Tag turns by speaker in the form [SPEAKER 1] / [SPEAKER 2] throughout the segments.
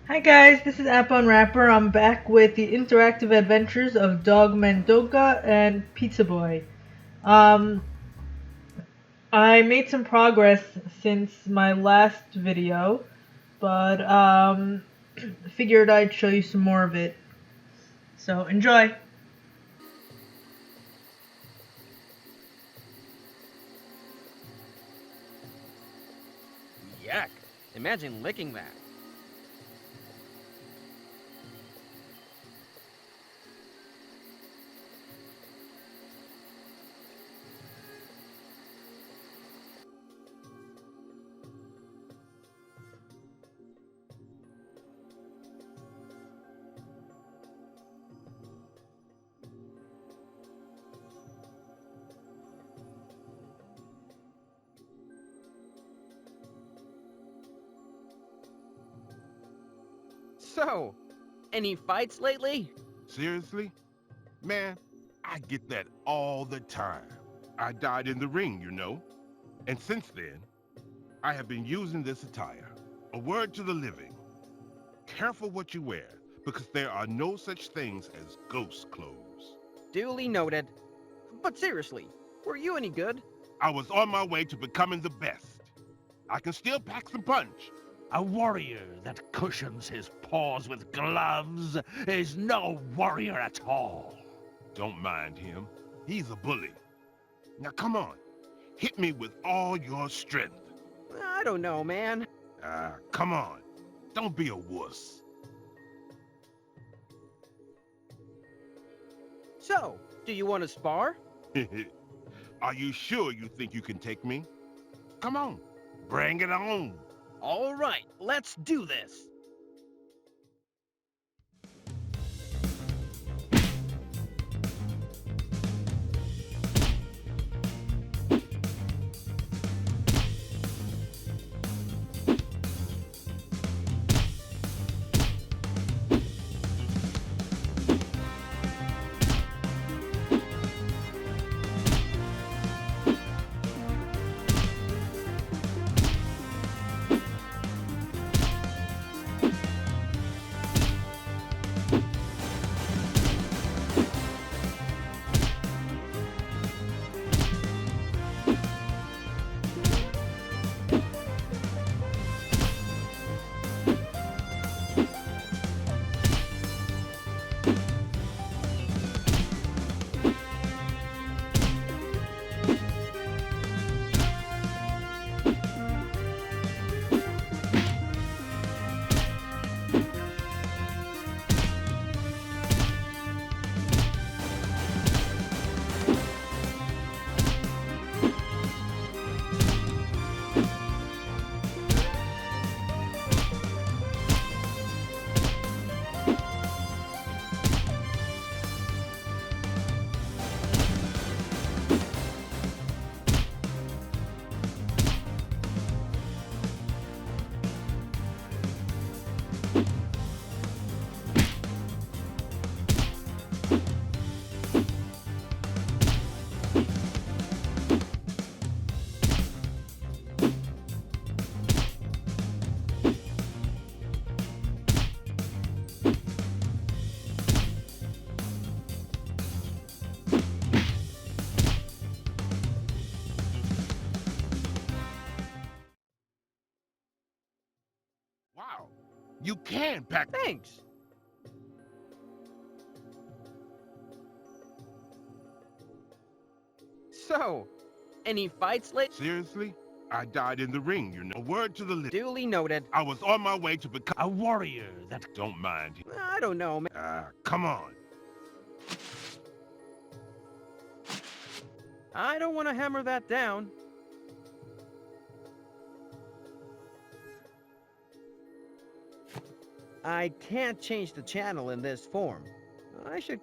[SPEAKER 1] Hi guys, this is App Rapper. I'm back with the interactive adventures of Dog Mendonca and Pizza Boy. Um, I made some progress since my last video, but figured I'd show you some more of it. So enjoy!
[SPEAKER 2] Yuck. Imagine licking that. So, any fights lately?
[SPEAKER 3] Seriously? Man, I get that all the time. I died in the ring, you know. And since then, I have been using this attire. A word to the living. Careful what you wear, because there are no such things as ghost clothes.
[SPEAKER 2] Duly noted. But seriously, were you any good?
[SPEAKER 3] I was on my way to becoming the best. I can still pack some punch.
[SPEAKER 4] A warrior that cushions his paws with gloves is no warrior at all.
[SPEAKER 3] Don't mind him. He's a bully. Now come on, hit me with all your strength.
[SPEAKER 2] I don't know, man.
[SPEAKER 3] Come on. Don't be a wuss.
[SPEAKER 2] So, do you want to spar?
[SPEAKER 3] Are you sure you think you can take me? Come on, bring it on.
[SPEAKER 2] All right, let's do this.
[SPEAKER 3] Wow, you can pack.
[SPEAKER 2] Thanks. So, any fights lately?
[SPEAKER 3] Seriously? I died in the ring, you know. A word to the living.
[SPEAKER 2] Duly noted.
[SPEAKER 3] I was on my way to become.
[SPEAKER 4] A warrior that...
[SPEAKER 3] Don't mind him.
[SPEAKER 2] I don't know, man.
[SPEAKER 3] Come on.
[SPEAKER 2] I don't want to hammer that down. I can't change the channel in this form. I should...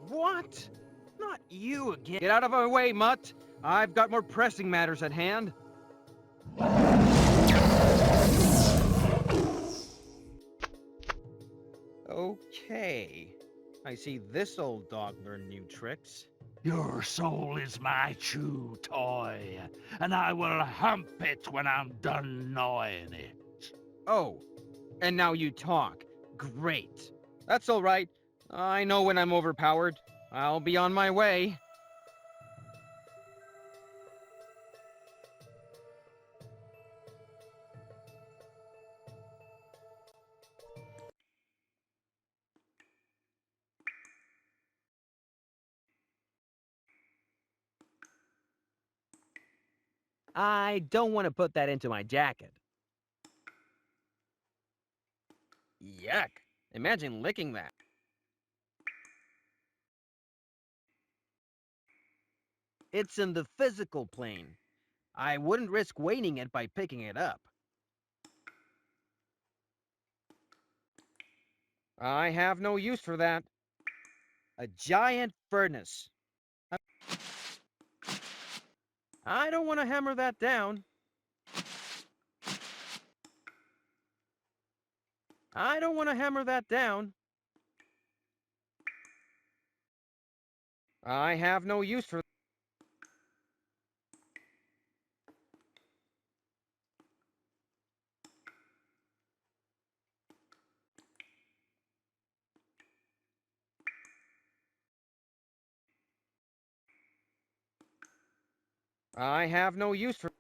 [SPEAKER 2] What? Not you again. Get out of our way, Mutt. I've got more pressing matters at hand. Okay. I see this old dog learned new tricks.
[SPEAKER 4] Your soul is my chew toy, and I will hump it when I'm done gnawing it.
[SPEAKER 2] Oh, and now you talk. Great. That's all right. I know when I'm overpowered. I'll be on my way. I don't want to put that into my jacket. Yuck. Imagine licking that. It's in the physical plane. I wouldn't risk weighting it by picking it up. I have no use for that. A giant furnace. I don't want to hammer that down. I don't want to hammer that down. I have no use for. I have no use for.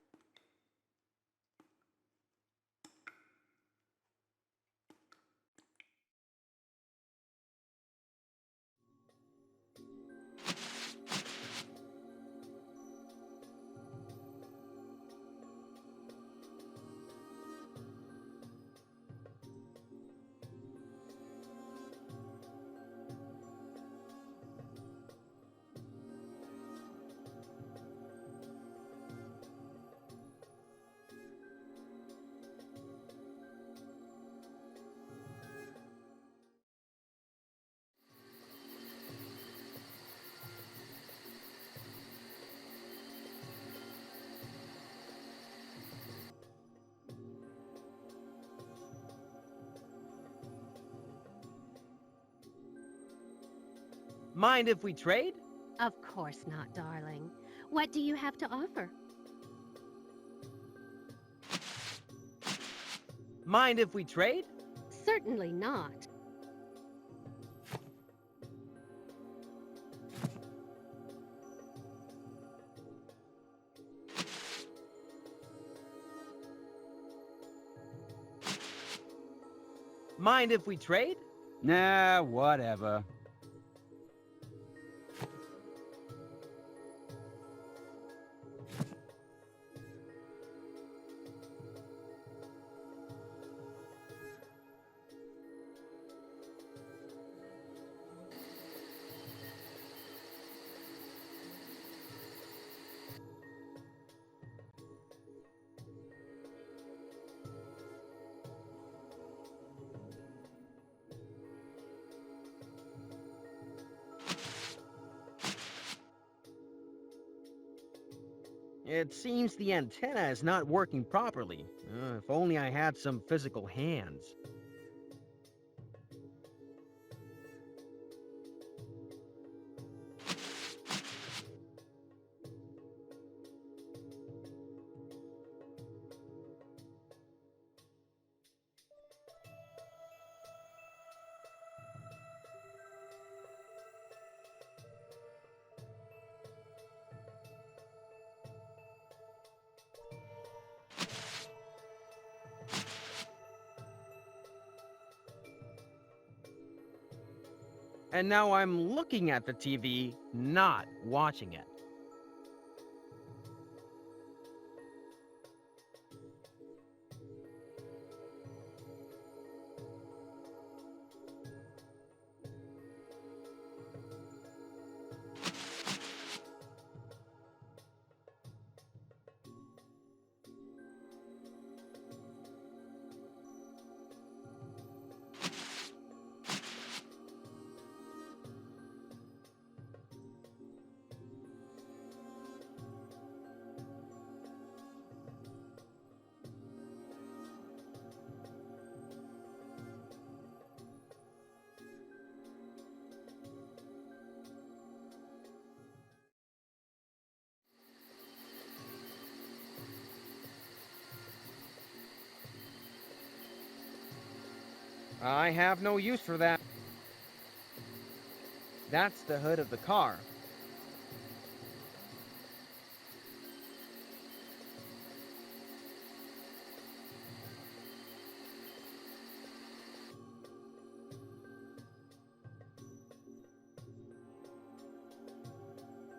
[SPEAKER 2] Mind if we trade?
[SPEAKER 5] Of course not, darling. What do you have to offer?
[SPEAKER 2] Mind if we trade?
[SPEAKER 5] Certainly not.
[SPEAKER 2] Mind if we trade? Nah, whatever. It seems the antenna is not working properly. If only I had some physical hands. And now I'm looking at the TV, not watching it. I have no use for that. That's the hood of the car.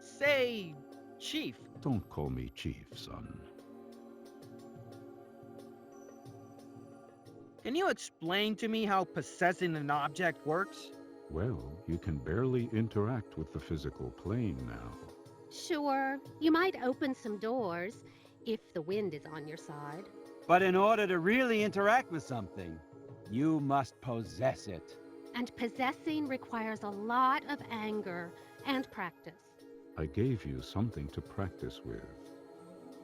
[SPEAKER 2] Say, Chief,
[SPEAKER 6] Don't call me Chief, son.
[SPEAKER 2] can you explain to me how possessing an object works?
[SPEAKER 6] Well, you can barely interact with the physical plane now.
[SPEAKER 5] Sure, you might open some doors if the wind is on your side.
[SPEAKER 7] But in order to really interact with something, you must possess it.
[SPEAKER 5] And possessing requires a lot of anger and practice.
[SPEAKER 6] I gave you something to practice with.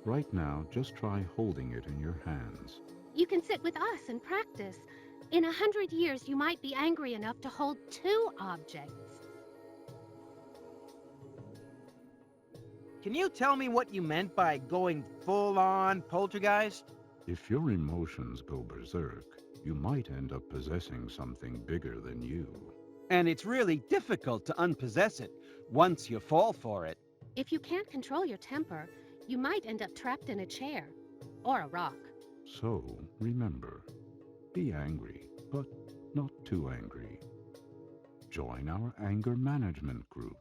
[SPEAKER 6] Right now, just try holding it in your hands.
[SPEAKER 5] You can sit with us and practice. In 100 years, you might be angry enough to hold 2 objects.
[SPEAKER 2] Can you tell me what you meant by going full-on poltergeist?
[SPEAKER 6] If your emotions go berserk, you might end up possessing something bigger than you.
[SPEAKER 7] And it's really difficult to unpossess it once you fall for it.
[SPEAKER 5] If you can't control your temper, you might end up trapped in a chair or a rock.
[SPEAKER 6] So, remember, be angry, but not too angry. Join our anger management group.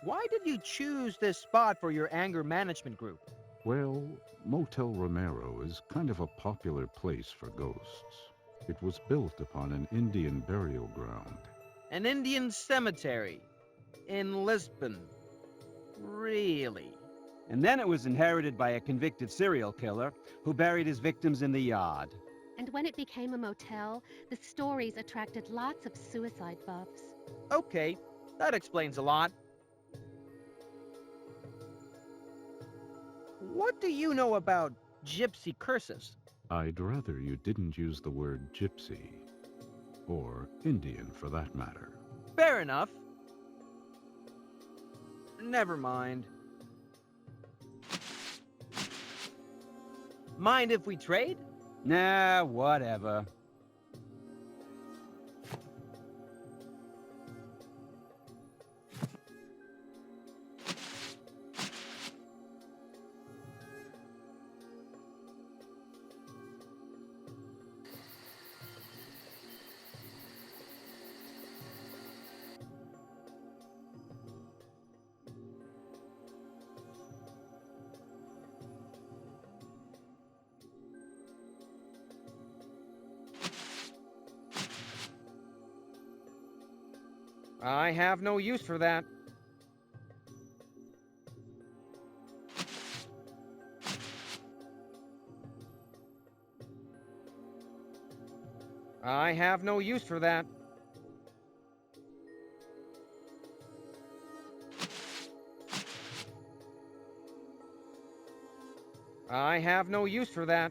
[SPEAKER 2] Why did you choose this spot for your anger management group?
[SPEAKER 6] Well, Motel Romero is kind of a popular place for ghosts. It was built upon an Indian burial ground.
[SPEAKER 2] An Indian cemetery in Lisbon. Really?
[SPEAKER 7] And then it was inherited by a convicted serial killer who buried his victims in the yard.
[SPEAKER 5] And when it became a motel, the stories attracted lots of suicide buffs.
[SPEAKER 2] Okay, that explains a lot. What do you know about gypsy curses?
[SPEAKER 6] I'd rather you didn't use the word gypsy, or Indian for that matter.
[SPEAKER 2] Fair enough. Never mind. Mind if we trade?
[SPEAKER 7] Nah, whatever.
[SPEAKER 2] I have no use for that. I have no use for that. I have no use for that.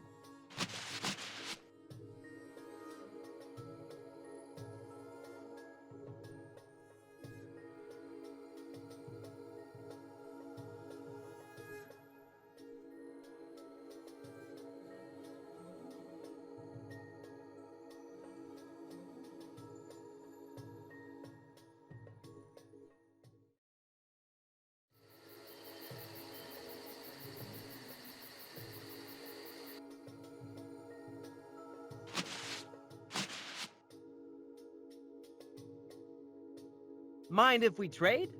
[SPEAKER 2] Mind if we trade?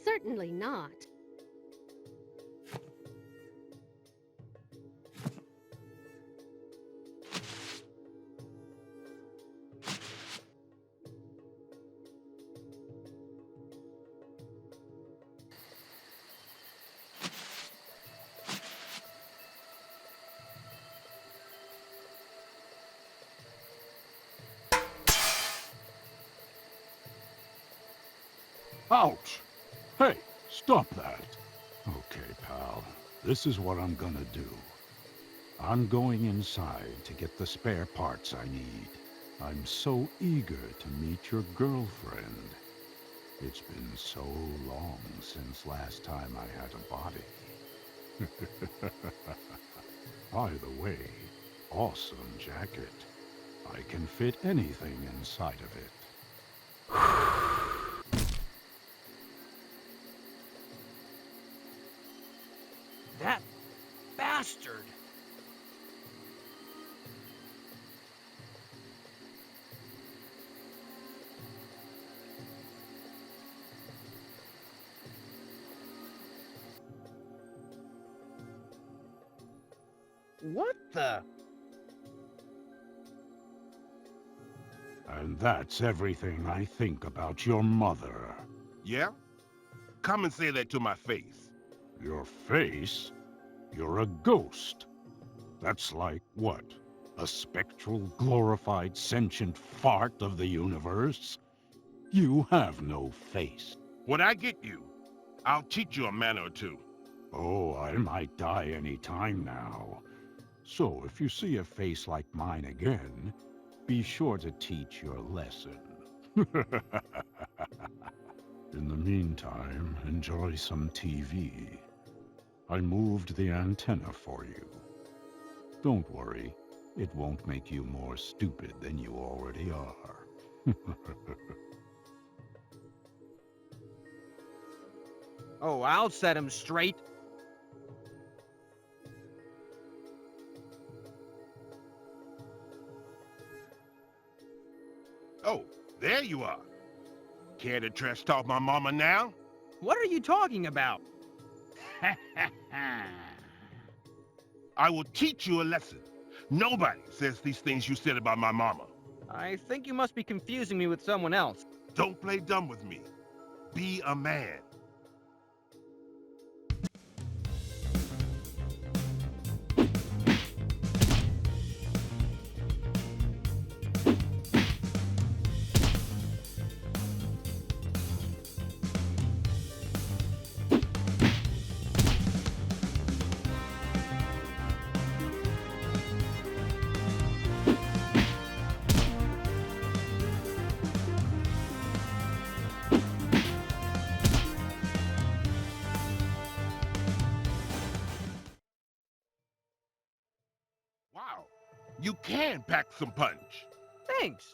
[SPEAKER 5] Certainly not.
[SPEAKER 6] Ouch! Hey, stop that! Okay, pal, this is what I'm gonna do. I'm going inside to get the spare parts I need. I'm so eager to meet your girlfriend. It's been so long since last time I had a body. By the way, awesome jacket. I can fit anything inside of it.
[SPEAKER 2] That bastard! What the?
[SPEAKER 6] And that's everything I think about your mother.
[SPEAKER 3] Yeah? Come and say that to my face.
[SPEAKER 6] Your face? You're a ghost. That's like what? A spectral, glorified, sentient fart of the universe? You have no face.
[SPEAKER 3] When I get you, I'll teach you a manner or two.
[SPEAKER 6] Oh, I might die any time now. So if you see a face like mine again, be sure to teach your lesson. In the meantime, enjoy some TV. I moved the antenna for you. Don't worry, it won't make you more stupid than you already are.
[SPEAKER 2] Oh, I'll set him straight.
[SPEAKER 3] Oh, there you are. Care to trash talk my mama now?
[SPEAKER 2] What are you talking about?
[SPEAKER 3] I will teach you a lesson. Nobody says these things you said about my mama.
[SPEAKER 2] I think you must be confusing me with someone else.
[SPEAKER 3] Don't play dumb with me. Be a man. Wow, you can pack some punch.
[SPEAKER 2] Thanks.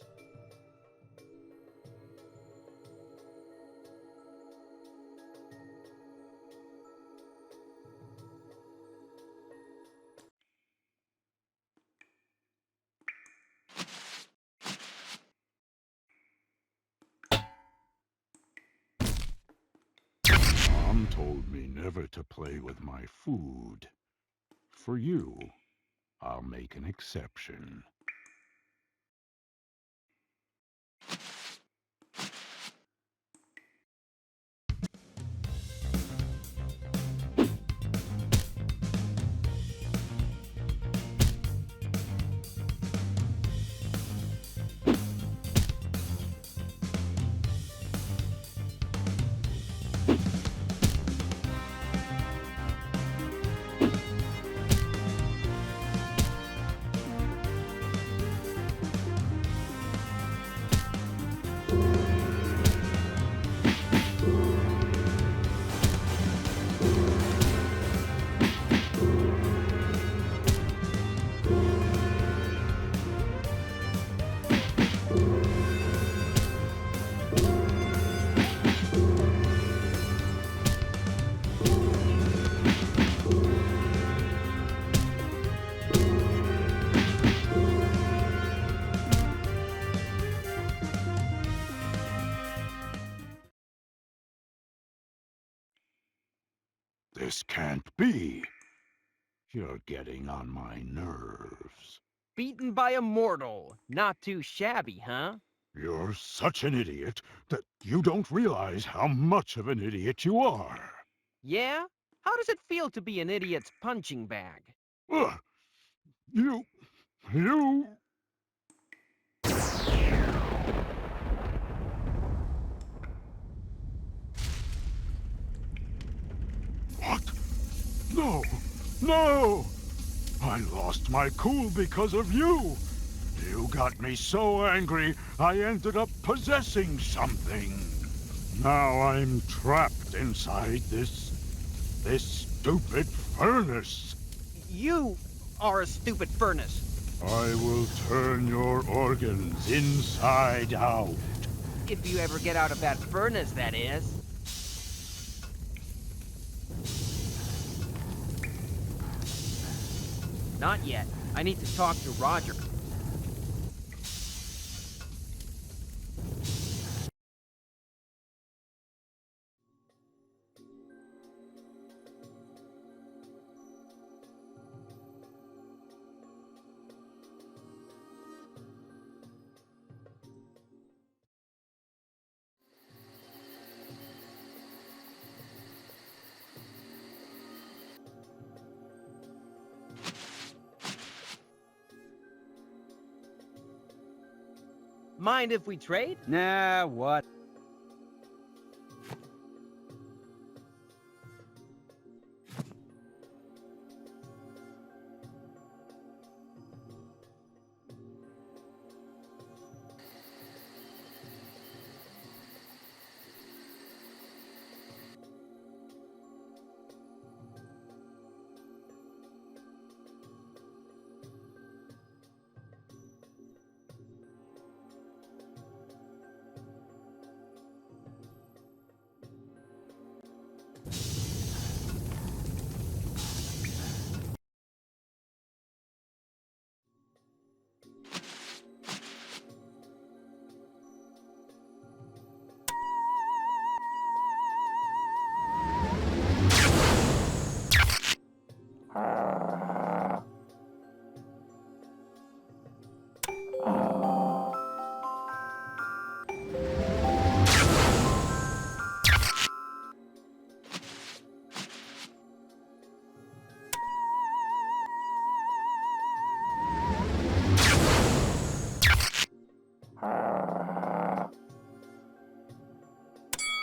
[SPEAKER 6] Mom told me never to play with my food. For you, I'll make an exception. This can't be. You're getting on my nerves.
[SPEAKER 2] Beaten by a mortal. Not too shabby, huh?
[SPEAKER 6] You're such an idiot that you don't realize how much of an idiot you are.
[SPEAKER 2] Yeah? How does it feel to be an idiot's punching bag?
[SPEAKER 6] Ugh. You... What? No! No! I lost my cool because of you! You got me so angry, I ended up possessing something. Now I'm trapped inside this stupid furnace.
[SPEAKER 2] You are a stupid furnace.
[SPEAKER 6] I will turn your organs inside out.
[SPEAKER 2] If you ever get out of that furnace, that is. Not yet. I need to talk to Roger. Mind if we trade?
[SPEAKER 7] Nah, what?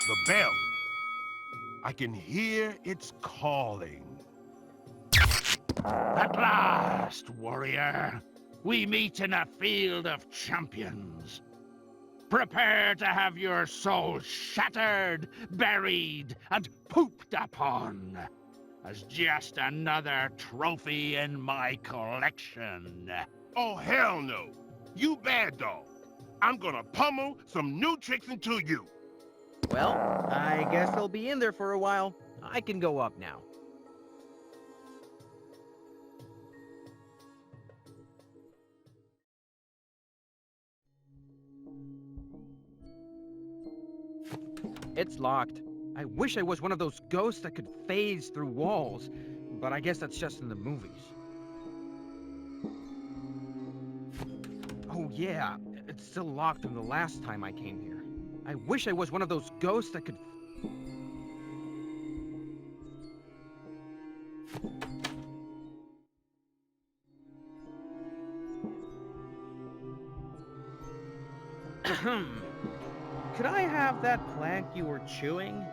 [SPEAKER 3] The bell. I can hear its calling.
[SPEAKER 4] At last, warrior, we meet in a field of champions. Prepare to have your soul shattered, buried, and pooped upon as just another trophy in my collection.
[SPEAKER 3] Oh, hell no. You bad dog. I'm gonna pummel some new tricks into you.
[SPEAKER 2] Well, I guess they'll be in there for a while. I can go up now. It's locked. I wish I was one of those ghosts that could phase through walls, but I guess that's just in the movies. Oh yeah, it's still locked from the last time I came here. I wish I was one of those ghosts that could... Could I have that plank you were chewing?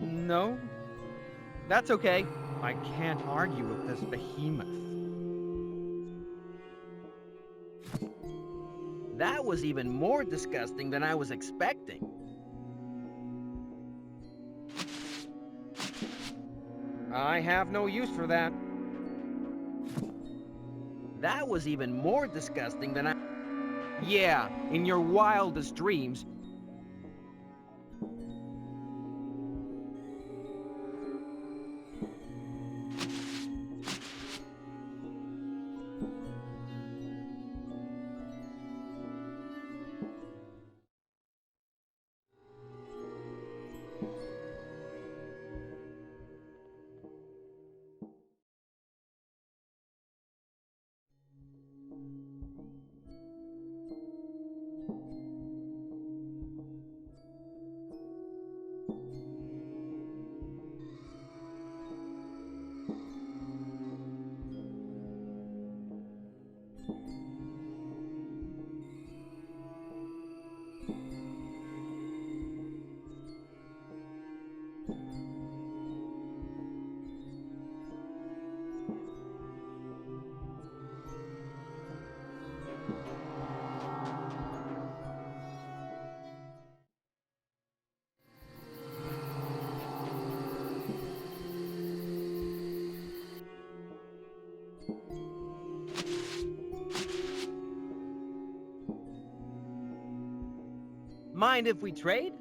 [SPEAKER 2] No? That's okay. I can't argue with this behemoth. That was even more disgusting than I was expecting. I have no use for that. That was even more disgusting than I... Yeah, in your wildest dreams. Mind if we trade?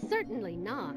[SPEAKER 5] Certainly not.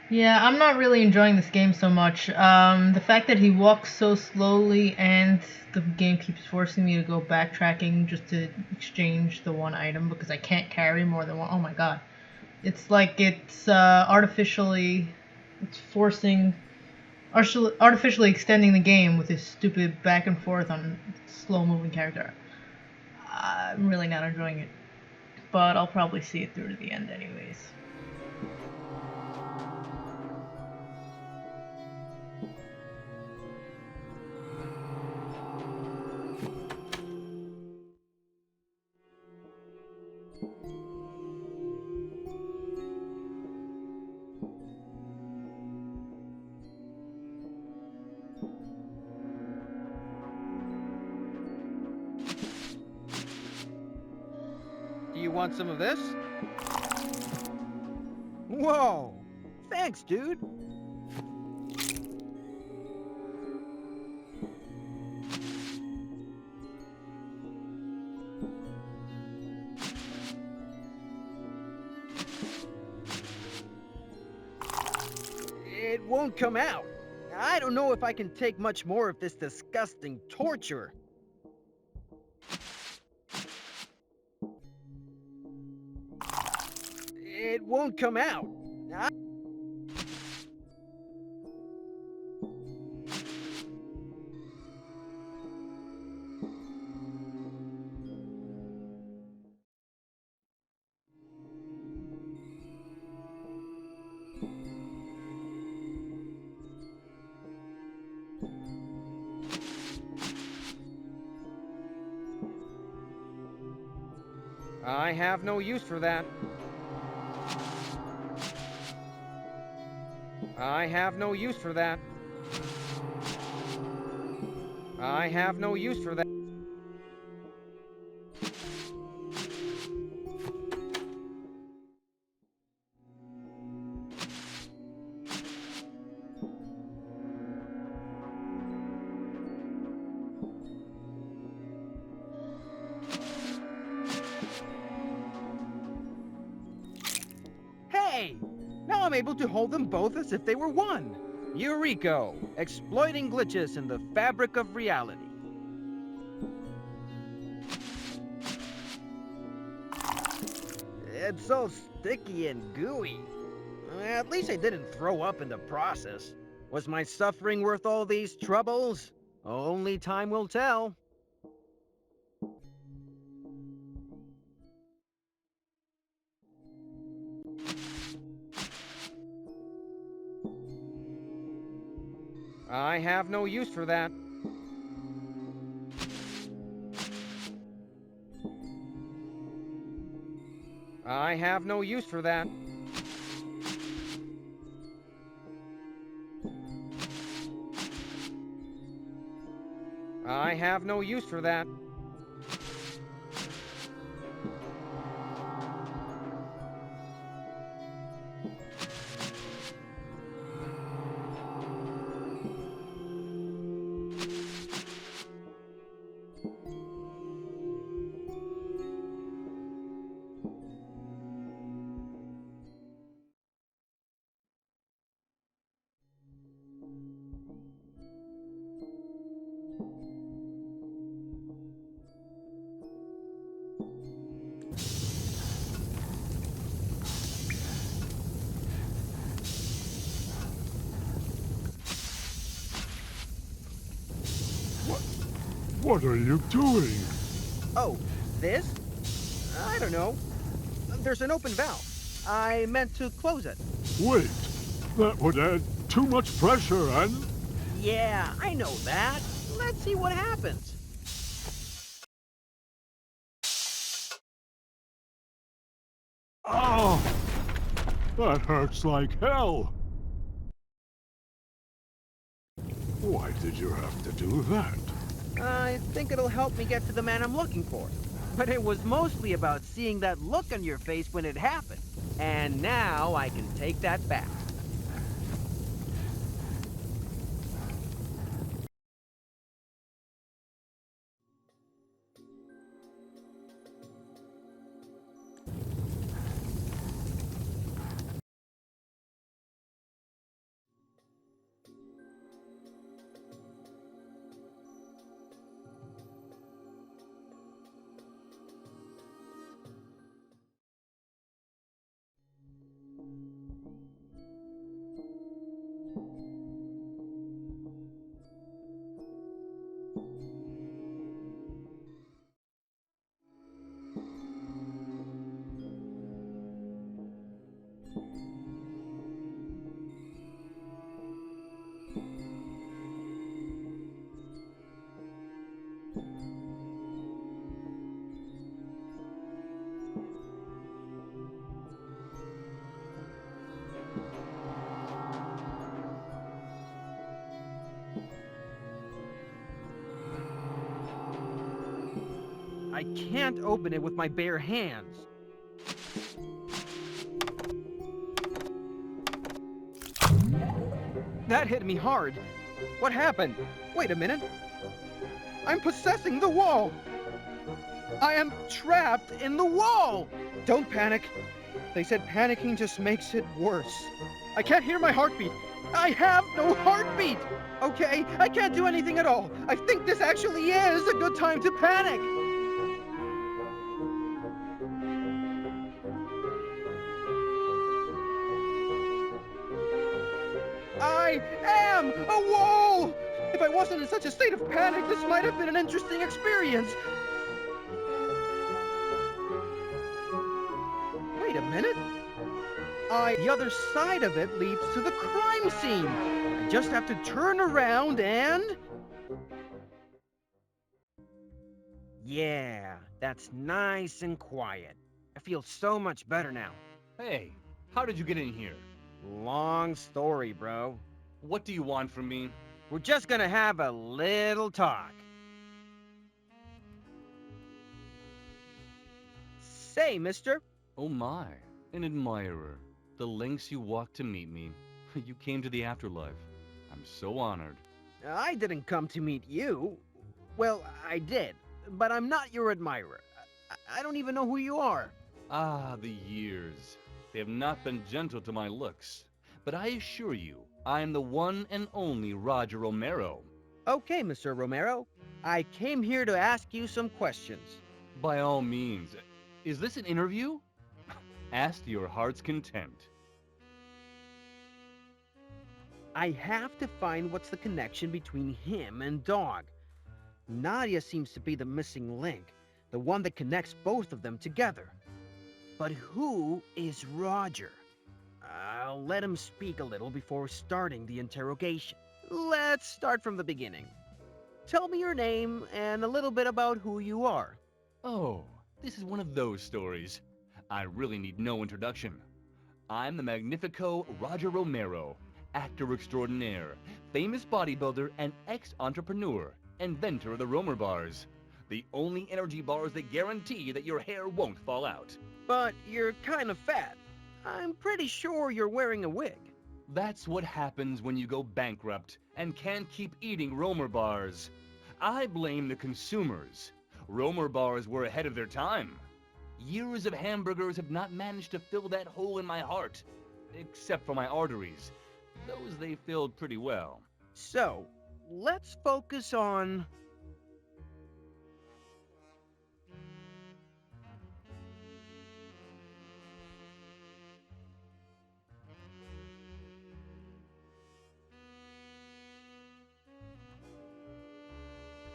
[SPEAKER 1] Yeah, I'm not really enjoying this game so much. The fact that he walks so slowly and the game keeps forcing me to go backtracking just to exchange the one item because I can't carry more than one. Oh my god. It's like it's it's forcing, artificially extending the game with this stupid back and forth on slow moving character. I'm really not enjoying it, but I'll probably see it through to the end anyways.
[SPEAKER 2] Do you want some of this? Whoa! Thanks, dude! It won't come out. I don't know if I can take much more of this disgusting torture. It won't come out. I have no use for that. I have no use for that. I have no use for that. Hey! Now I'm able to hold them both as if they were one. Eureka! Exploiting glitches in the fabric of reality. It's so sticky and gooey. At least I didn't throw up in the process. Was my suffering worth all these troubles? Only time will tell. I have no use for that. I have no use for that. I have no use for that.
[SPEAKER 6] What are you doing?
[SPEAKER 2] Oh, this? I don't know. There's an open valve. I meant to close it.
[SPEAKER 6] Wait, that would add too much pressure and...
[SPEAKER 2] Yeah, I know that. Let's see what happens.
[SPEAKER 6] Oh, that hurts like hell. Why did you have to do that?
[SPEAKER 2] I think it'll help me get to the man I'm looking for. But it was mostly about seeing that look on your face when it happened. And now I can take that back. I can't open it with my bare hands. That hit me hard. What happened? Wait a minute. I'm possessing the wall. I am trapped in the wall. Don't panic. They said panicking just makes it worse. I can't hear my heartbeat. I have no heartbeat. Okay, I can't do anything at all. I think this actually is a good time to panic. I am a wall! If I wasn't in such a state of panic, this might have been an interesting experience. Wait a minute. The other side of it leads to the crime scene. I just have to turn around and... Yeah, that's nice and quiet. I feel so much better now.
[SPEAKER 8] Hey, how did you get in here?
[SPEAKER 2] Long story, bro.
[SPEAKER 8] What do you want from me?
[SPEAKER 2] We're just gonna have a little talk. Say, mister.
[SPEAKER 8] Oh my, an admirer. The lengths you walked to meet me. You came to the afterlife. I'm so honored.
[SPEAKER 2] I didn't come to meet you. Well, I did, but I'm not your admirer. I don't even know who you are.
[SPEAKER 8] Ah, the years. They have not been gentle to my looks. But I assure you, I am the one and only Roger Romero.
[SPEAKER 2] Okay, Mr. Romero. I came here to ask you some questions.
[SPEAKER 8] By all means. Is this an interview? Ask to your heart's content.
[SPEAKER 2] I have to find what's the connection between him and Dog. Nadia seems to be the missing link, the one that connects both of them together. But who is Roger? I'll let him speak a little before starting the interrogation. Let's start from the beginning. Tell me your name and a little bit about who you are.
[SPEAKER 8] Oh, this is one of those stories. I really need no introduction. I'm the Magnifico Roger Romero, actor extraordinaire, famous bodybuilder, and ex-entrepreneur, inventor of the Romer bars. The only energy bars that guarantee that your hair won't fall out.
[SPEAKER 2] But you're kind of fat. I'm pretty sure you're wearing a wig.
[SPEAKER 8] That's what happens when you go bankrupt and can't keep eating Romer bars. I blame the consumers. Romer bars were ahead of their time. Years of hamburgers have not managed to fill that hole in my heart. Except for my arteries. Those they filled pretty well.
[SPEAKER 2] So, let's focus on...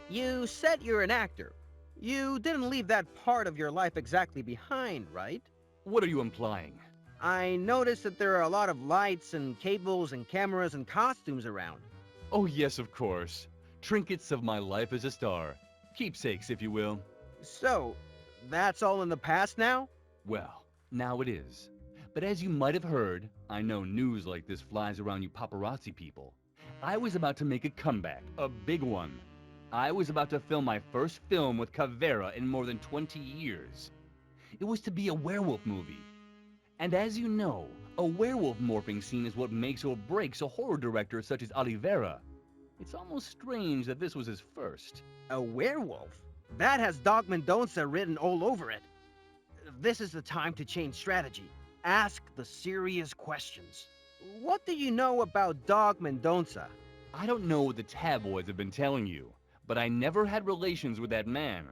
[SPEAKER 2] You said you're an actor. You didn't leave that part of your life exactly behind, right?
[SPEAKER 8] What are you implying?
[SPEAKER 2] I noticed that there are a lot of lights and cables and cameras and costumes around.
[SPEAKER 8] Oh, yes, of course. Trinkets of my life as a star. Keepsakes, if you will.
[SPEAKER 2] So, that's all in the past now?
[SPEAKER 8] Well, now it is. But as you might have heard, I know news like this flies around you paparazzi people. I was about to make a comeback, a big one. I was about to film my first film with Caveira in more than 20 years. It was to be a werewolf movie. And as you know, a werewolf morphing scene is what makes or breaks a horror director such as Oliveira. It's almost strange that this was his first.
[SPEAKER 2] A werewolf? That has Dog Mendonca written all over it. This is the time to change strategy. Ask the serious questions. What do you know about Dog Mendonca?
[SPEAKER 8] I don't know what the tabloids have been telling you, but I never had relations with that man.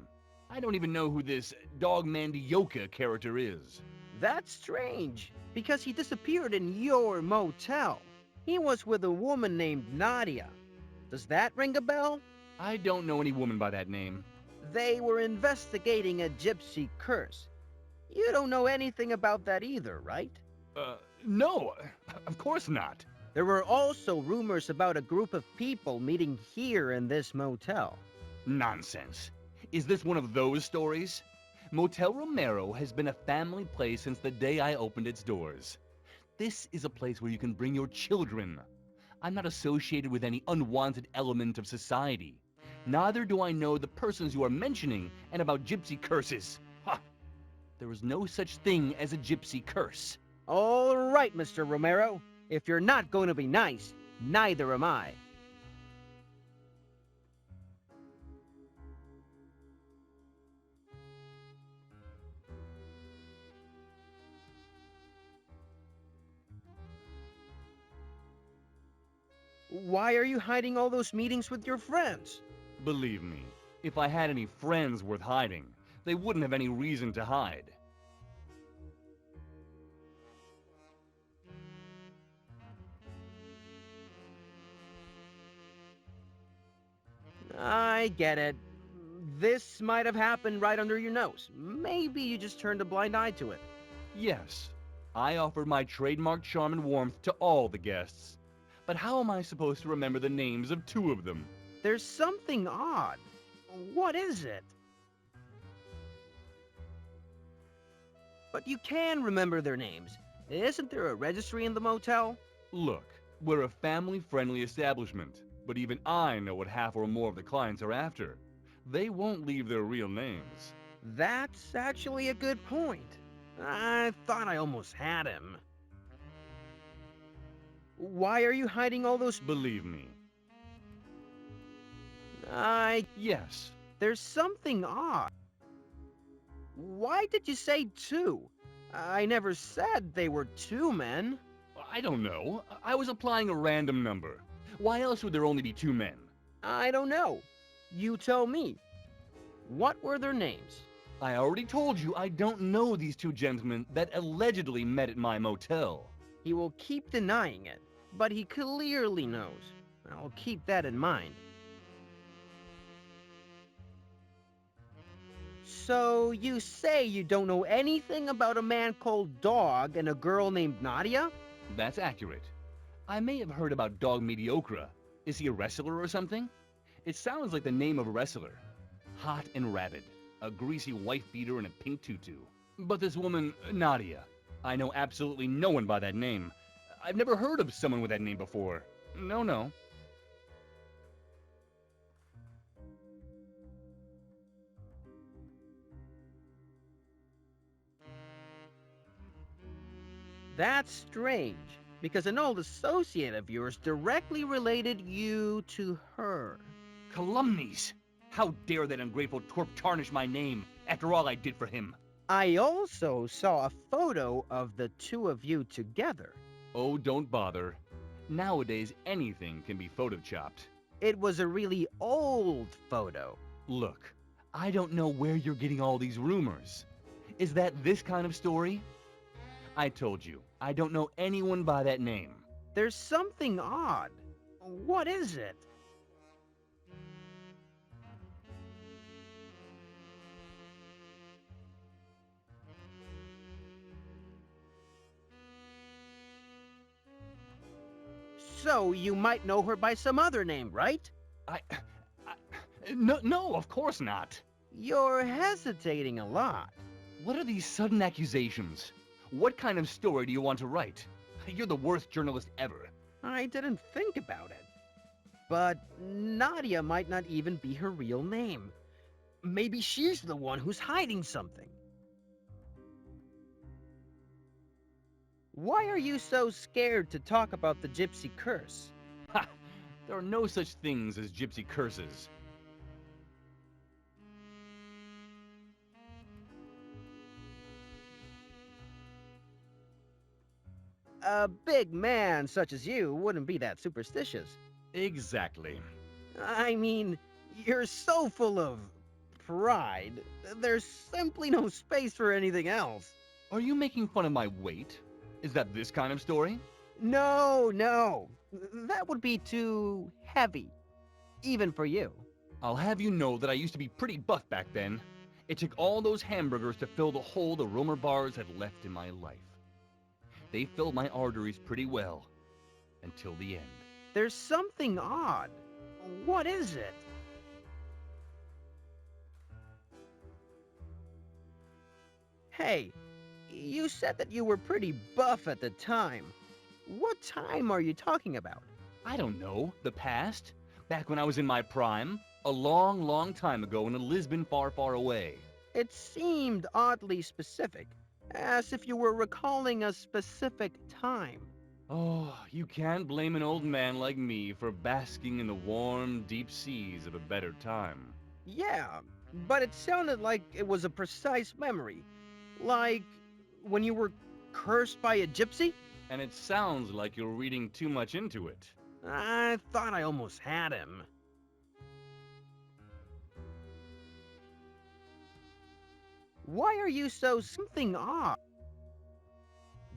[SPEAKER 8] I don't even know who this Dog Mandioca character is.
[SPEAKER 2] That's strange, because he disappeared in your motel. He was with a woman named Nadia. Does that ring a bell?
[SPEAKER 8] I don't know any woman by that name.
[SPEAKER 2] They were investigating a gypsy curse. You don't know anything about that either, right?
[SPEAKER 8] No, of course not.
[SPEAKER 2] There were also rumors about a group of people meeting here in this motel.
[SPEAKER 8] Nonsense. Is this one of those stories? Motel Romero has been a family place since the day I opened its doors. This is a place where you can bring your children. I'm not associated with any unwanted element of society. Neither do I know the persons you are mentioning and about gypsy curses. Ha! There is no such thing as a gypsy curse.
[SPEAKER 2] All right, Mr. Romero. If you're not going to be nice, neither am I. Why are you hiding all those meetings with your friends?
[SPEAKER 8] Believe me, if I had any friends worth hiding, they wouldn't have any reason to hide.
[SPEAKER 2] I get it. This might have happened right under your nose. Maybe you just turned a blind eye to it.
[SPEAKER 8] Yes, I offered my trademark charm and warmth to all the guests. But how am I supposed to remember the names of two of them?
[SPEAKER 2] There's something odd. What is it? But you can remember their names. Isn't there a registry in the motel?
[SPEAKER 8] Look, we're a family-friendly establishment, but even I know what half or more of the clients are after. They won't leave their real names.
[SPEAKER 2] That's actually a good point. I thought I almost had him. Why are you hiding all those...
[SPEAKER 8] Believe me. Yes.
[SPEAKER 2] There's something odd. Why did you say two? I never said they were two men.
[SPEAKER 8] I don't know. I was applying a random number. Why else would there only be two men?
[SPEAKER 2] I don't know. You tell me. What were their names?
[SPEAKER 8] I already told you I don't know these two gentlemen that allegedly met at my motel.
[SPEAKER 2] He will keep denying it, but he clearly knows. I'll keep that in mind. So, you say you don't know anything about a man called Dog and a girl named Nadia?
[SPEAKER 8] That's accurate. I may have heard about Dog Mediocre. Is he a wrestler or something? It sounds like the name of a wrestler. Hot and rabid. A greasy wife beater and a pink tutu. But this woman, Nadia, I know absolutely no one by that name. I've never heard of someone with that name before. No.
[SPEAKER 2] That's strange, because an old associate of yours directly related you to her.
[SPEAKER 8] Calumnies! How dare that ungrateful twerp tarnish my name after all I did for him?
[SPEAKER 2] I also saw a photo of the two of you together.
[SPEAKER 8] Oh, don't bother. Nowadays, anything can be photoshopped.
[SPEAKER 2] It was a really old photo.
[SPEAKER 8] Look, I don't know where you're getting all these rumors. Is that this kind of story? I told you, I don't know anyone by that name.
[SPEAKER 2] There's something odd. What is it? So you might know her by some other name, right?
[SPEAKER 8] No, of course not.
[SPEAKER 2] You're hesitating a lot.
[SPEAKER 8] What are these sudden accusations? What kind of story do you want to write? You're the worst journalist ever.
[SPEAKER 2] I didn't think about it. But Nadia might not even be her real name. Maybe she's the one who's hiding something. Why are you so scared to talk about the gypsy curse?
[SPEAKER 8] Ha! There are no such things as gypsy curses.
[SPEAKER 2] A big man such as you wouldn't be that superstitious.
[SPEAKER 8] Exactly.
[SPEAKER 2] I mean, you're so full of pride. There's simply no space for anything else.
[SPEAKER 8] Are you making fun of my weight? Is that this kind of story?
[SPEAKER 2] No, no. That would be too heavy. Even for you.
[SPEAKER 8] I'll have you know that I used to be pretty buff back then. It took all those hamburgers to fill the hole the Romer bars had left in my life. They filled my arteries pretty well. Until the end.
[SPEAKER 2] There's something odd. What is it? Hey, you said that you were pretty buff at the time. What time are you talking about?
[SPEAKER 8] I don't know. The past? Back when I was in my prime? A long, long time ago in a Lisbon far, far away.
[SPEAKER 2] It seemed oddly specific, as if you were recalling a specific time.
[SPEAKER 8] Oh, you can't blame an old man like me for basking in the warm, deep seas of a better time.
[SPEAKER 2] Yeah, but it sounded like it was a precise memory. Like when you were cursed by a gypsy?
[SPEAKER 8] And it sounds like you're reading too much into it.
[SPEAKER 2] I thought I almost had him. Why are you so something odd?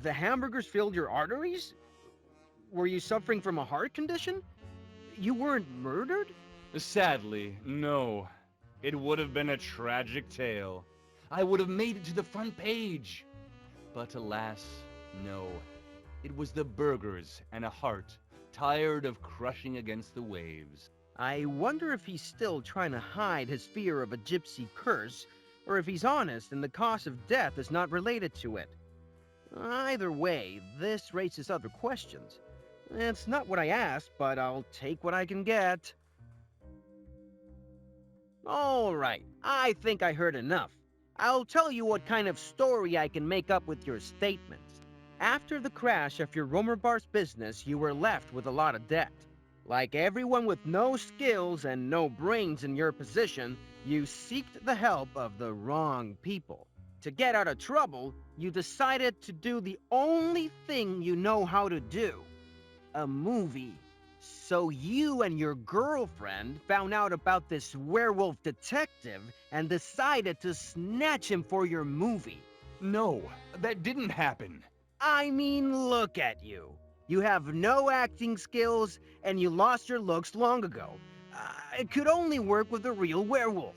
[SPEAKER 2] The hamburgers filled your arteries? Were you suffering from a heart condition? You weren't murdered?
[SPEAKER 8] Sadly, no. It would have been a tragic tale. I would have made it to the front page. But alas, no. It was the burgers and a heart, tired of crushing against the waves.
[SPEAKER 2] I wonder if he's still trying to hide his fear of a gypsy curse, or if he's honest and the cause of death is not related to it. Either way, this raises other questions. It's not what I asked, but I'll take what I can get. All right, I think I heard enough. I'll tell you what kind of story I can make up with your statements. After the crash of your Romer Bar's business, you were left with a lot of debt. Like everyone with no skills and no brains in your position, you seeked the help of the wrong people. To get out of trouble, you decided to do the only thing you know how to do. A movie. So you and your girlfriend found out about this werewolf detective and decided to snatch him for your movie.
[SPEAKER 8] No, that didn't happen.
[SPEAKER 2] I mean, look at you. You have no acting skills, and you lost your looks long ago. It could only work with a real werewolf.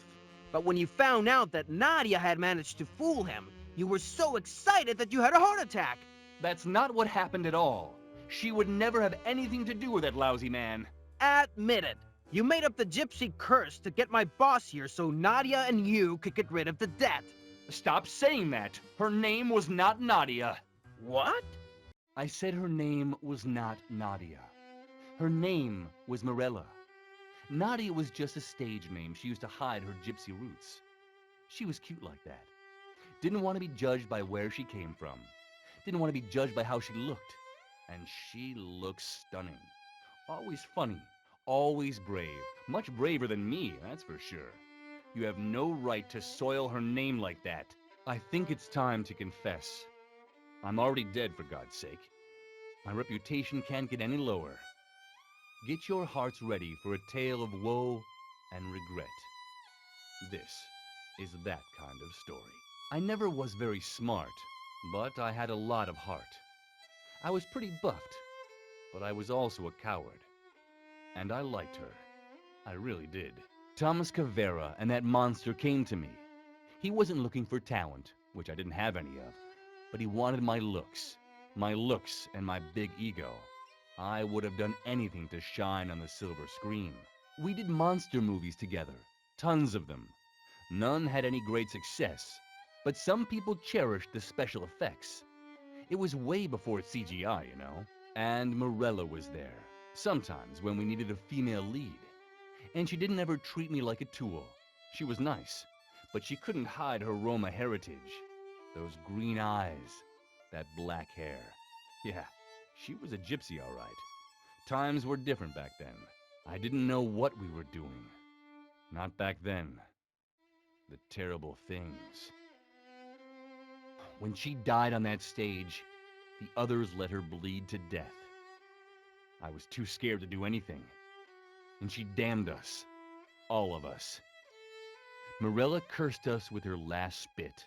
[SPEAKER 2] But when you found out that Nadia had managed to fool him, you were so excited that you had a heart attack.
[SPEAKER 8] That's not what happened at all. She would never have anything to do with that lousy man.
[SPEAKER 2] Admit it. You made up the gypsy curse to get my boss here so Nadia and you could get rid of the debt.
[SPEAKER 8] Stop saying that. Her name was not Nadia.
[SPEAKER 2] What?
[SPEAKER 8] I said her name was not Nadia. Her name was Morella. Nadia was just a stage name she used to hide her gypsy roots. She was cute like that. Didn't want to be judged by where she came from. Didn't want to be judged by how she looked. And she looked stunning. Always funny. Always brave. Much braver than me, that's for sure. You have no right to soil her name like that. I think it's time to confess. I'm already dead, for God's sake. My reputation can't get any lower. Get your hearts ready for a tale of woe and regret. This is that kind of story. I never was very smart, but I had a lot of heart. I was pretty buffed, but I was also a coward. And I liked her. I really did. Thomas Cavera and that monster came to me. He wasn't looking for talent, which I didn't have any of, but he wanted my looks and my big ego. I would have done anything to shine on the silver screen. We did monster movies together, tons of them. None had any great success, but some people cherished the special effects. It was way before CGI, you know. And Morella was there, sometimes when we needed a female lead. And she didn't ever treat me like a tool. She was nice, but she couldn't hide her Roma heritage. Those green eyes, that black hair. Yeah, she was a gypsy, all right. Times were different back then. I didn't know what we were doing. Not back then. The terrible things. When she died on that stage, the others let her bleed to death. I was too scared to do anything. And she damned us. All of us. Morella cursed us with her last spit,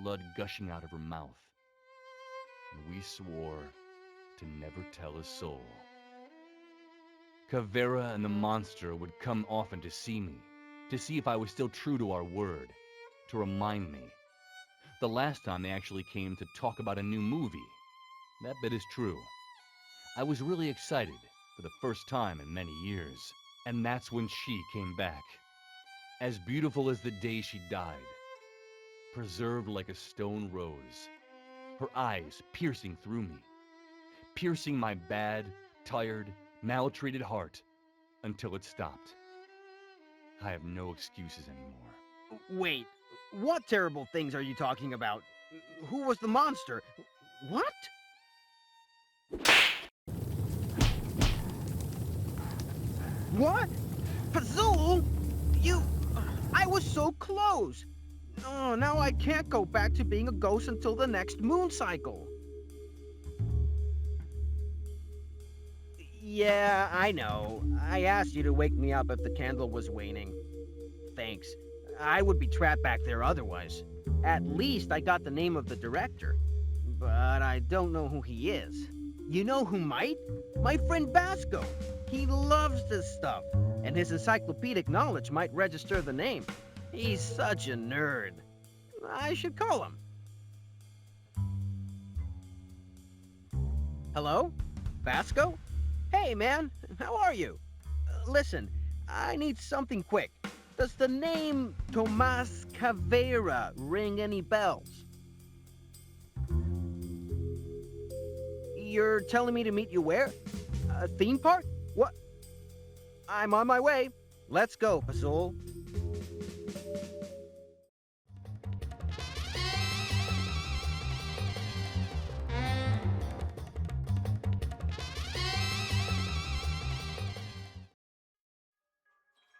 [SPEAKER 8] blood gushing out of her mouth. And we swore to never tell a soul. Kavera and the monster would come often to see me, to see if I was still true to our word, to remind me. The last time they actually came to talk about a new movie. That bit is true. I was really excited for the first time in many years. And that's when she came back. As beautiful as the day she died. Preserved like a stone rose. Her eyes piercing through me. Piercing my bad, tired, maltreated heart until it stopped. I have no excuses anymore.
[SPEAKER 2] Wait, what terrible things are you talking about? Who was the monster? What? What? Pazul? You... I was so close! Oh, now I can't go back to being a ghost until the next moon cycle. Yeah, I know. I asked you to wake me up if the candle was waning. Thanks. I would be trapped back there otherwise. At least I got the name of the director. But I don't know who he is. You know who might? My friend Basco. He loves this stuff, and his encyclopedic knowledge might register the name. He's such a nerd. I should call him. Hello? Basco? Hey, man. How are you? Listen, I need something quick. Does the name Tomas Caveira ring any bells? You're telling me to meet you where? A theme park? What? I'm on my way. Let's go, Pazul.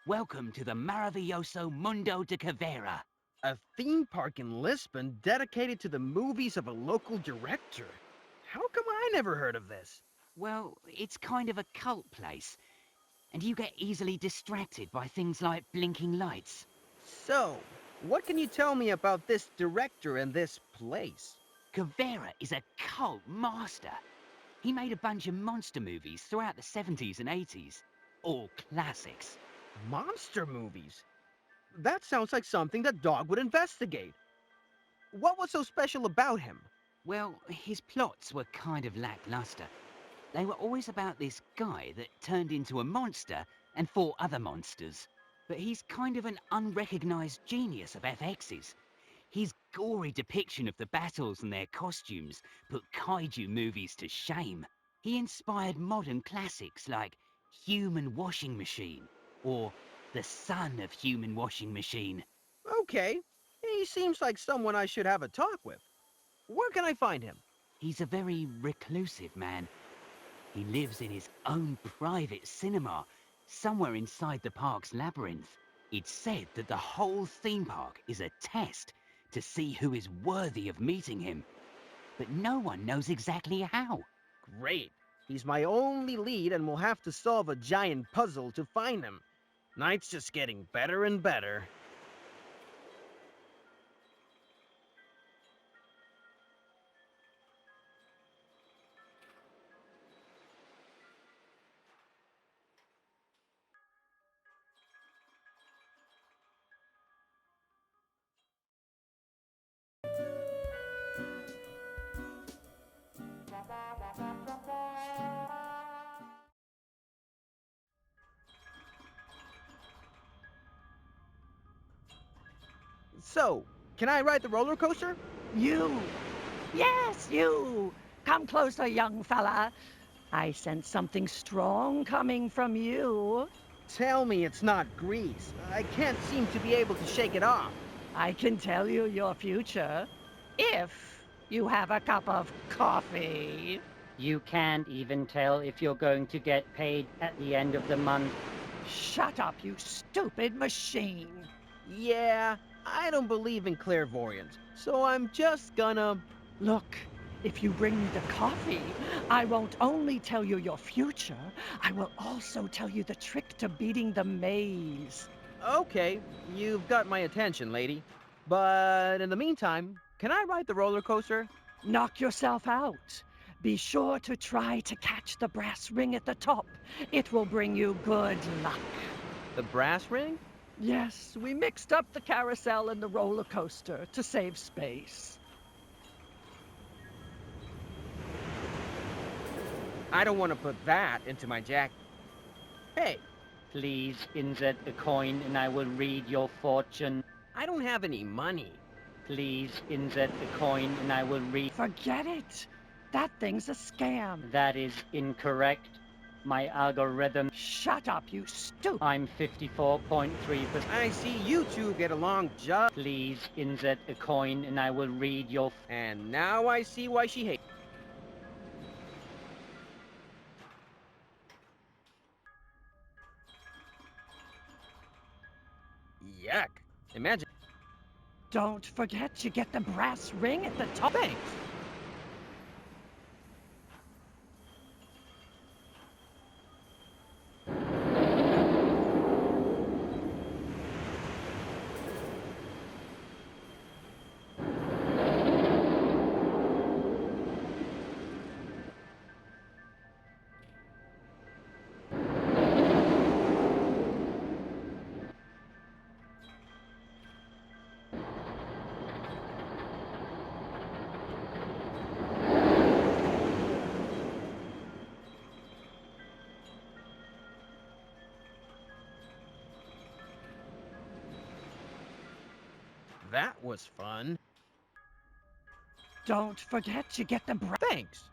[SPEAKER 9] Welcome to the Maravilloso Mundo de Cavera.
[SPEAKER 2] A theme park in Lisbon dedicated to the movies of a local director. How come I never heard of this?
[SPEAKER 9] Well, it's kind of a cult place, and you get easily distracted by things like blinking lights.
[SPEAKER 2] So, what can you tell me about this director and this place?
[SPEAKER 9] Cavera is a cult master. He made a bunch of monster movies throughout the 70s and 80s. All classics.
[SPEAKER 2] Monster movies? That sounds like something that Dog would investigate. What was so special about him?
[SPEAKER 9] Well, his plots were kind of lackluster. They were always about this guy that turned into a monster and fought other monsters. But he's kind of an unrecognized genius of FX's. His gory depiction of the battles and their costumes put kaiju movies to shame. He inspired modern classics like Human Washing Machine or The Son of Human Washing Machine.
[SPEAKER 2] Okay, he seems like someone I should have a talk with. Where can I find him?
[SPEAKER 9] He's a very reclusive man. He lives in his own private cinema, somewhere inside the park's labyrinth. It's said that the whole theme park is a test to see who is worthy of meeting him. But no one knows exactly how.
[SPEAKER 2] Great. He's my only lead and we'll have to solve a giant puzzle to find him. Night's just getting better and better. So, can I ride the roller coaster?
[SPEAKER 10] You! Yes, you! Come closer, young fella. I sense something strong coming from you.
[SPEAKER 2] Tell me it's not grease. I can't seem to be able to shake it off.
[SPEAKER 10] I can tell you your future. If you have a cup of coffee.
[SPEAKER 11] You can't even tell if you're going to get paid at the end of the month.
[SPEAKER 10] Shut up, you stupid machine.
[SPEAKER 2] Yeah, I don't believe in clairvoyance, so I'm just gonna...
[SPEAKER 10] Look, if you bring me the coffee, I won't only tell you your future, I will also tell you the trick to beating the maze.
[SPEAKER 2] Okay, you've got my attention, lady. But in the meantime, can I ride the roller coaster?
[SPEAKER 10] Knock yourself out. Be sure to try to catch the brass ring at the top. It will bring you good luck.
[SPEAKER 2] The brass ring?
[SPEAKER 10] Yes, we mixed up the carousel and the roller coaster to save space.
[SPEAKER 2] I don't want to put that into my jacket. Hey,
[SPEAKER 11] Please insert a coin and I will read your fortune.
[SPEAKER 2] I don't have any money.
[SPEAKER 11] Please insert a coin and I will read...
[SPEAKER 10] Forget it. That thing's a scam.
[SPEAKER 11] That is incorrect. My algorithm...
[SPEAKER 10] Shut up, you stupid.
[SPEAKER 11] I'm 54.3%.
[SPEAKER 2] I see you two get along just...
[SPEAKER 11] Please insert a coin and I will read your...
[SPEAKER 2] And now I see why she hates... Yuck. Imagine...
[SPEAKER 10] Don't forget you get the brass ring at the top.
[SPEAKER 2] Thanks. That was fun.
[SPEAKER 10] Don't forget you get the brass...
[SPEAKER 2] Thanks.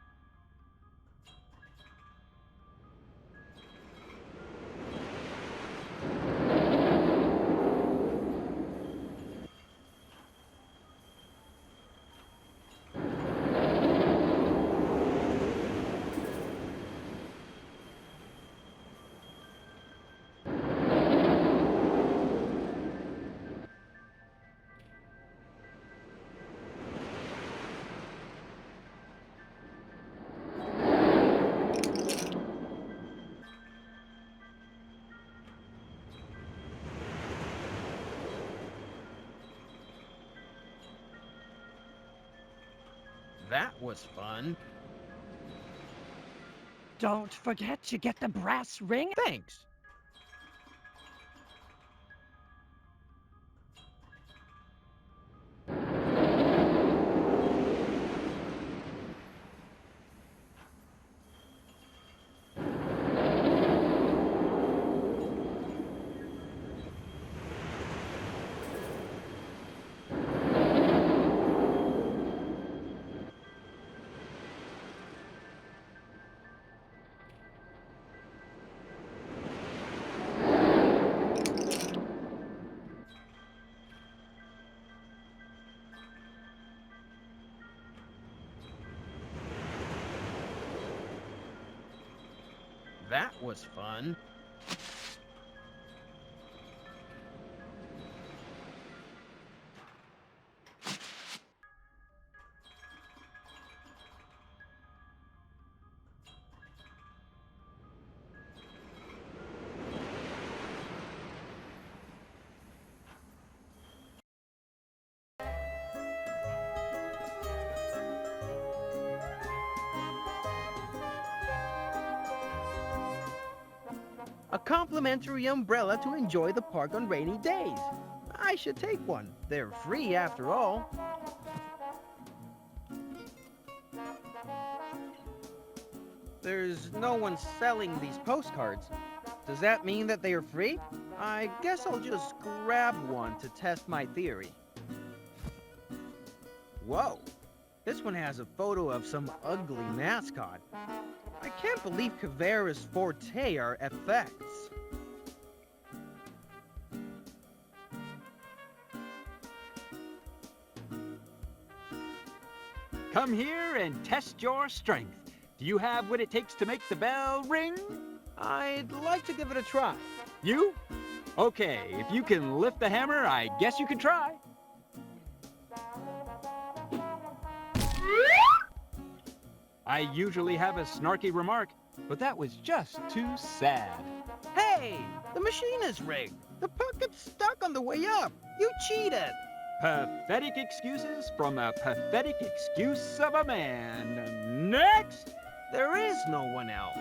[SPEAKER 2] That was fun.
[SPEAKER 10] Don't forget you get the brass ring.
[SPEAKER 2] Thanks. That was fun. A complimentary umbrella to enjoy the park on rainy days. I should take one. They're free after all. There's no one selling these postcards. Does that mean that they are free? I guess I'll just grab one to test my theory. Whoa, this one has a photo of some ugly mascot. I can't believe Kavera's forte are effects.
[SPEAKER 7] Come here and test your strength. Do you have what it takes to make the bell ring?
[SPEAKER 2] I'd like to give it a try.
[SPEAKER 7] You? Okay, if you can lift the hammer, I guess you can try. I usually have a snarky remark, but that was just too sad.
[SPEAKER 2] Hey, the machine is rigged. The puck gets stuck on the way up. You cheated.
[SPEAKER 7] Pathetic excuses from a pathetic excuse of a man. Next!
[SPEAKER 2] There is no one else.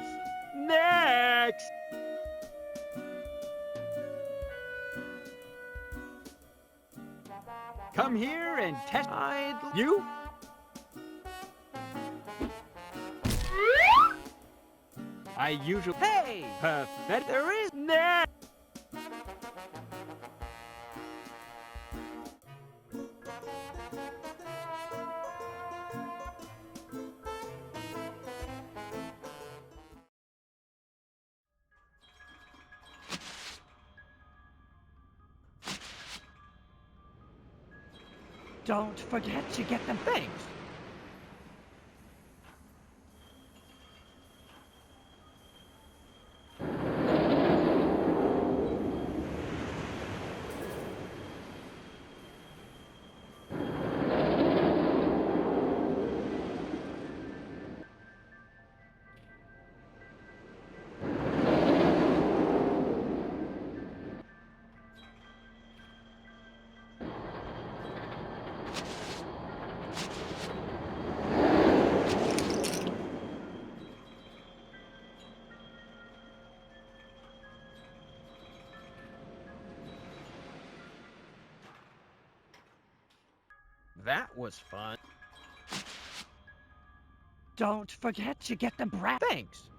[SPEAKER 7] Next! Come here and test. You? I usually.
[SPEAKER 2] Hey!
[SPEAKER 7] Pathetic. There is. Next!
[SPEAKER 10] Don't forget to get them.
[SPEAKER 2] Thanks. That was fun.
[SPEAKER 10] Don't forget to get them
[SPEAKER 2] Thanks.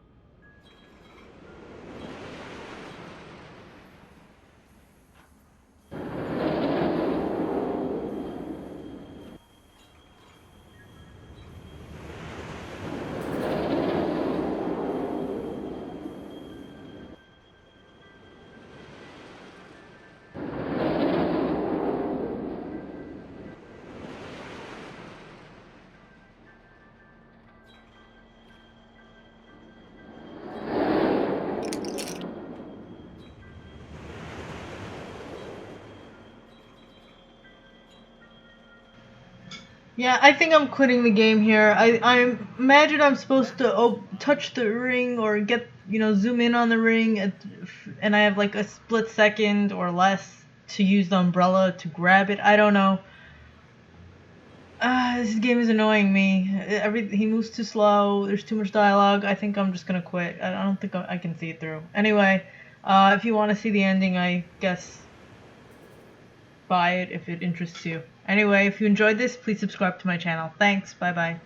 [SPEAKER 2] Yeah, I think I'm quitting the game here. I imagine I'm supposed to touch the ring or get, zoom in on the ring, and I have like a split second or less to use the umbrella to grab it. I don't know. This game is annoying me. He moves too slow. There's too much dialogue. I think I'm just gonna quit. I don't think I can see it through. Anyway, if you want to see the ending, I guess buy it if it interests you. Anyway, if you enjoyed this, please subscribe to my channel. Thanks. Bye bye.